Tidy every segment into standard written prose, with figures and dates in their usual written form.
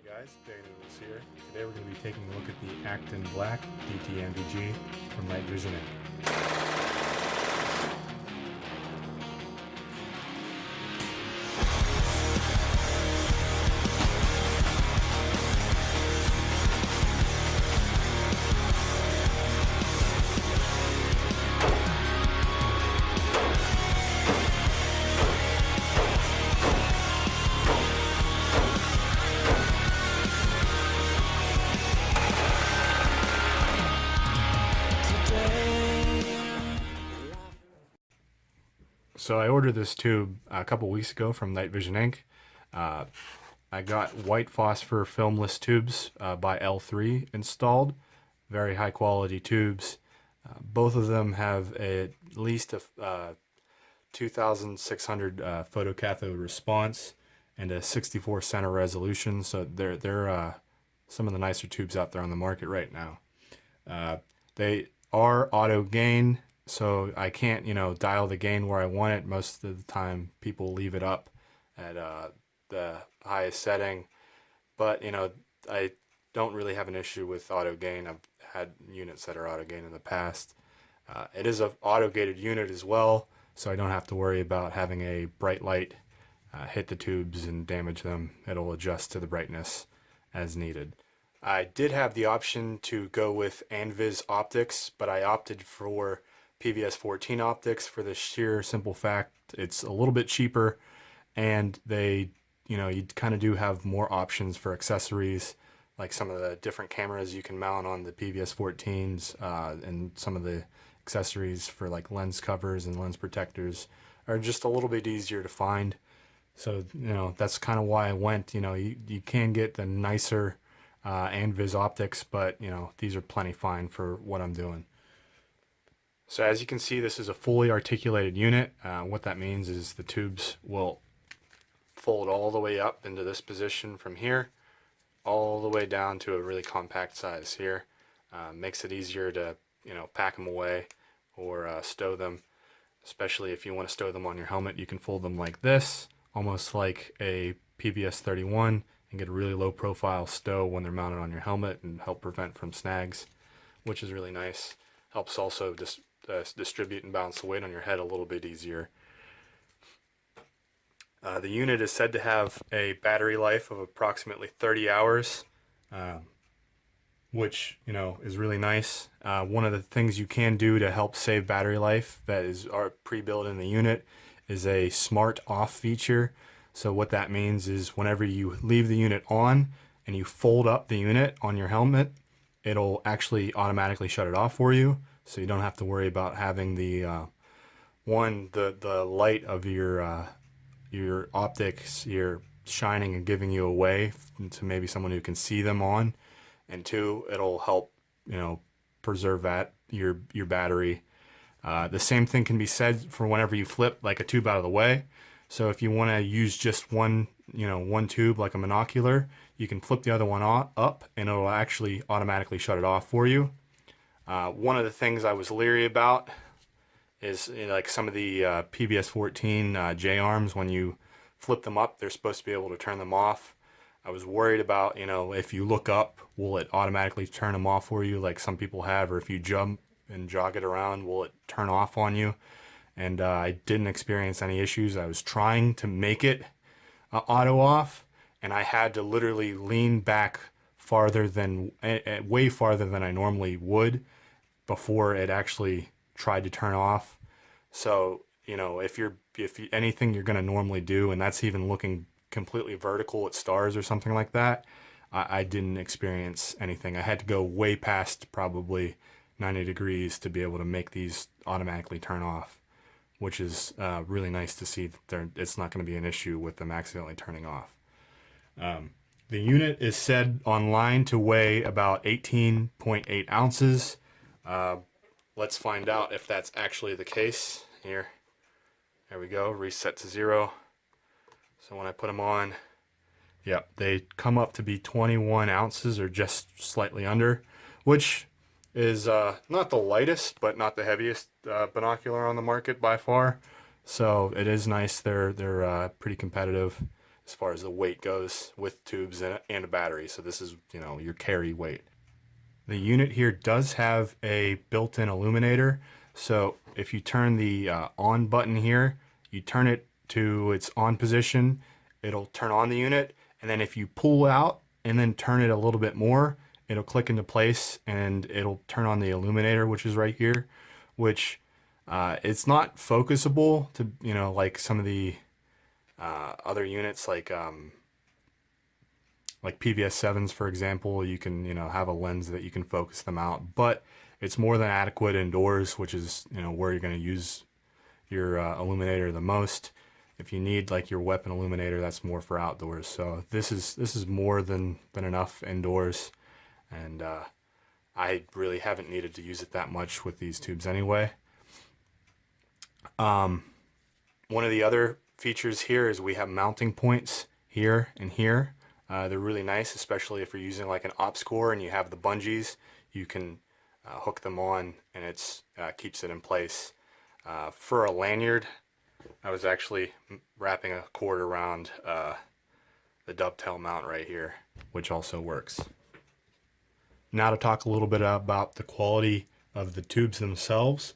Guys, Daynoodles here. Today we're going to be taking a look at the ActinBlack DTNVG from NightvisionInc. So I ordered this tube a couple weeks ago from NightvisionInc. I got white phosphor filmless tubes by L3 installed. Very high quality tubes. Both of them have at least a 2600 photocathode response and a 64 center resolution. So they're some of the nicer tubes out there on the market right now. They are auto gain. So I can't, dial the gain where I want it. Most of the time people leave it up at the highest setting. But, I don't really have an issue with auto gain. I've had units that are auto gain in the past. It is an auto gated unit as well, so I don't have to worry about having a bright light hit the tubes and damage them. It'll adjust to the brightness as needed. I did have the option to go with Anvis optics, but I opted for PVS 14 optics for the sheer simple fact it's a little bit cheaper, and they, you kind of do have more options for accessories, like some of the different cameras you can mount on the PVS 14s, and some of the accessories for like lens covers and lens protectors are just a little bit easier to find. So, that's kind of why I went. You can get the nicer Anvis optics, but, these are plenty fine for what I'm doing. So as you can see, this is a fully articulated unit. What that means is the tubes will fold all the way up into this position from here, all the way down to a really compact size here. Makes it easier to, pack them away or stow them, especially if you want to stow them on your helmet. You can fold them like this, almost like a PVS 31, and get a really low profile stow when they're mounted on your helmet and help prevent from snags, which is really nice. Helps also just distribute and balance the weight on your head a little bit easier. The unit is said to have a battery life of approximately 30 hours, which is really nice. One of the things you can do to help save battery life that is pre-built in the unit is a smart off feature. So what that means is whenever you leave the unit on and you fold up the unit on your helmet, it'll actually automatically shut it off for you. So you don't have to worry about having the light of your optics, your shining and giving you away to maybe someone who can see them on. And two, it'll help preserve your battery. The same thing can be said for whenever you flip like a tube out of the way. So if you want to use just one tube like a monocular, you can flip the other one up and it'll actually automatically shut it off for you. One of the things I was leery about is like some of the PVS 14 J-arms, when you flip them up, they're supposed to be able to turn them off. I was worried about, if you look up, will it automatically turn them off for you like some people have, or if you jump and jog it around, will it turn off on you? And I didn't experience any issues. I was trying to make it auto off, and I had to literally lean back way farther than I normally would before it actually tried to turn off. So if anything you're going to normally do, and that's even looking completely vertical at stars or something like that, I didn't experience anything. I had to go way past probably 90 degrees to be able to make these automatically turn off, which is really nice to see that it's not going to be an issue with them accidentally turning off. The unit is said online to weigh about 18.8 ounces. Let's find out if that's actually the case. There we go, reset to 0. So when I put them on, yep, they come up to be 21 ounces or just slightly under, which is not the lightest, but not the heaviest binocular on the market by far. So it is nice. They're pretty competitive. as far as the weight goes with tubes and a battery. So this is, you know, your carry weight. The unit here does have a built-in illuminator. So if you turn the on button here, you turn it to its on position, it'll turn on the unit. And then if you pull out and then turn it a little bit more, it'll click into place and it'll turn on the illuminator, which is right here, which it's not focusable to, you know, like some of the other units like PVS 7s, for example. You can, you know, have a lens that you can focus them out, but it's more than adequate indoors, which is, you know, where you're going to use your illuminator the most. If you need like your weapon illuminator, that's more for outdoors. So this is more than enough indoors, and I really haven't needed to use it that much with these tubes anyway. One of the other features here is we have mounting points here and here. They're really nice, especially if you're using like an ops core and you have the bungees. You can hook them on, and it's keeps it in place. For a lanyard, I was actually wrapping a cord around the dovetail mount right here, which also works. Now to talk a little bit about the quality of the tubes themselves.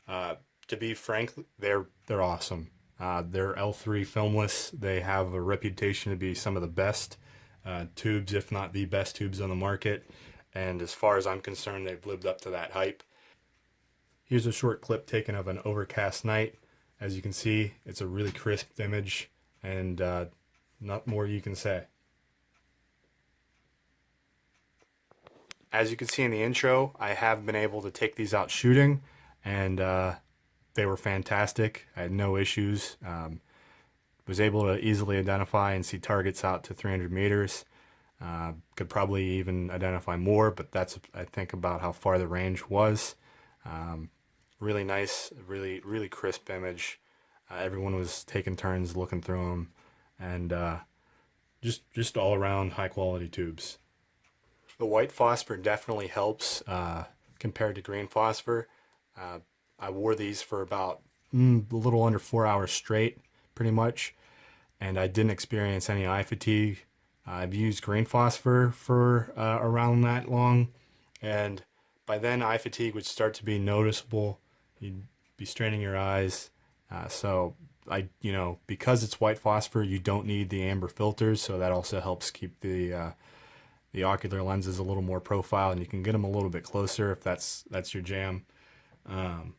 To be frank, they're awesome. They're L3 filmless. They have a reputation to be some of the best tubes, if not the best tubes on the market. And as far as I'm concerned, they've lived up to that hype. Here's a short clip taken of an overcast night. As you can see, it's a really crisp image, and not more you can say. As you can see in the intro, I have been able to take these out shooting, and they were fantastic. I had no issues. Was able to easily identify and see targets out to 300 meters. Could probably even identify more, but that's, I think, about how far the range was. Really nice, really crisp image. Everyone was taking turns looking through them, and just all around high quality tubes. The white phosphor definitely helps compared to green phosphor. I wore these for about a little under 4 hours straight, pretty much, and I didn't experience any eye fatigue. I've used green phosphor for around that long, and by then eye fatigue would start to be noticeable. You'd be straining your eyes. So you know, because it's white phosphor, you don't need the amber filters, so that also helps keep the ocular lenses a little more profile, and you can get them a little bit closer if that's your jam. And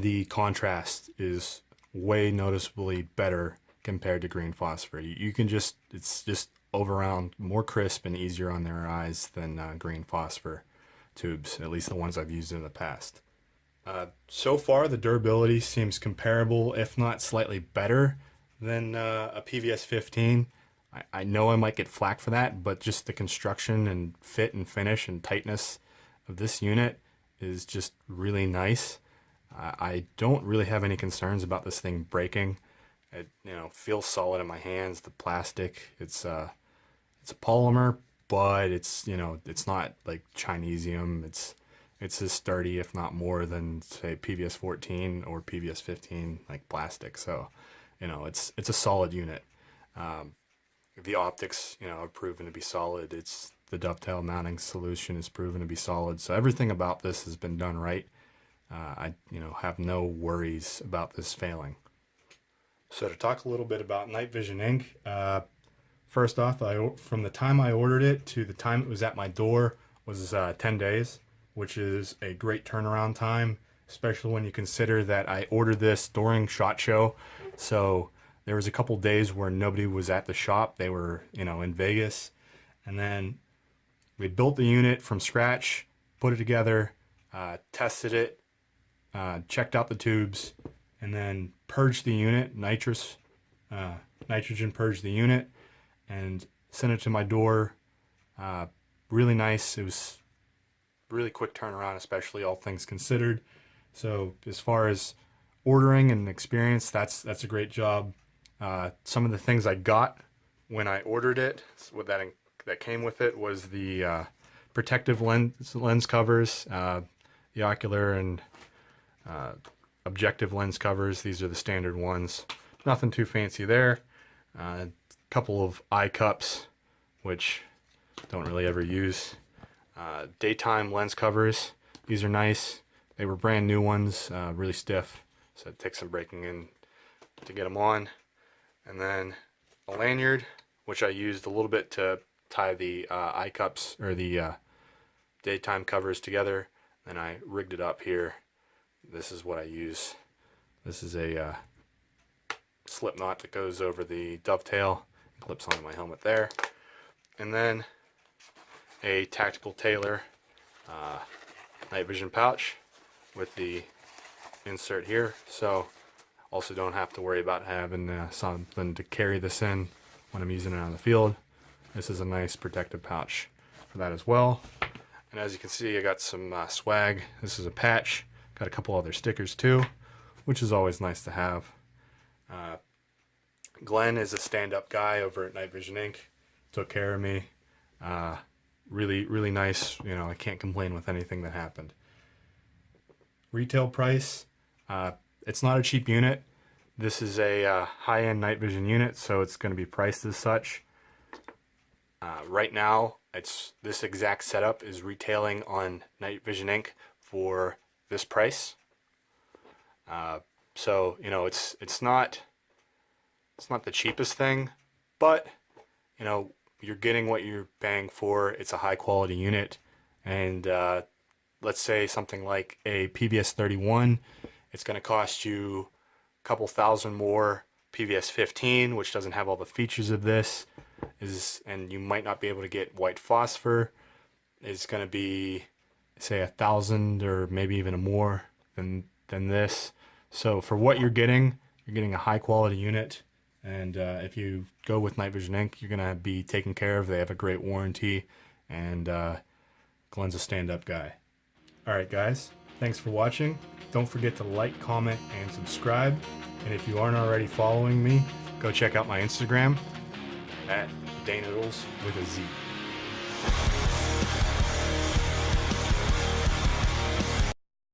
the contrast is way noticeably better compared to green phosphor. You can it's just around more crisp and easier on their eyes than green phosphor tubes, at least the ones I've used in the past. So far, the durability seems comparable, if not slightly better than a PVS 15. I know I might get flack for that, but just the construction and fit and finish and tightness of this unit is just really nice. I don't really have any concerns about this thing breaking. It, you know, feels solid in my hands. The plastic, it's a polymer, but it's, you know, it's not like Chinesium. It's as sturdy, if not more, than say PVS 14 or PVS 15 like plastic. So, you know, it's a solid unit. The optics, you know, have proven to be solid. The dovetail mounting solution is proven to be solid. So everything about this has been done right. I, you know, have no worries about this failing. So to talk a little bit about NightvisionInc, first off, from the time I ordered it to the time it was at my door was 10 days, which is a great turnaround time, especially when you consider that I ordered this during SHOT Show. So there was a couple days where nobody was at the shop. They were, you know, in Vegas. And then we built the unit from scratch, put it together, tested it, checked out the tubes, and then purged the unit, nitrogen purged the unit, and sent it to my door. Really nice. It was really quick turnaround, especially all things considered. So as far as ordering and experience, that's a great job. Some of the things I got when I ordered it, that came with it, was the protective lens covers, the ocular and objective lens covers. These are the standard ones. Nothing too fancy there. A couple of eye cups, which don't really ever use. Daytime lens covers. These are nice. They were brand new ones, really stiff, so it takes some breaking in to get them on. And then a lanyard, which I used a little bit to tie the eye cups or the daytime covers together. Then I rigged it up here. This is what I use. This is a slip knot that goes over the dovetail and clips onto my helmet there. And then a tactical tailor night vision pouch with the insert here, so also don't have to worry about having something to carry this in when I'm using it on the field. This is a nice protective pouch for that as well. And as you can see, I got some swag. This is a patch. Got a couple other stickers too, which is always nice to have. Glenn is a stand-up guy over at NightvisionInc. Took care of me. Really nice. You know, I can't complain with anything that happened. Retail price. It's not a cheap unit. This is a high-end night vision unit, so it's going to be priced as such. Right now, this exact setup is retailing on NightvisionInc for this price. So you know, it's not the cheapest thing, but you know, you're getting what you're paying for. It's a high quality unit, and let's say something like a PVS 31, it's going to cost you a couple thousand more. PVS 15, which doesn't have all the features of this, and you might not be able to get white phosphor, is going to be say 1,000 or maybe even more than this. So for what you're getting a high quality unit, and if you go with NightvisionInc, you're going to be taken care of. They have a great warranty, and Glenn's a stand-up guy. Alright guys, thanks for watching. Don't forget to like, comment, and subscribe. And if you aren't already following me, go check out my Instagram at Daynoodles with a Z.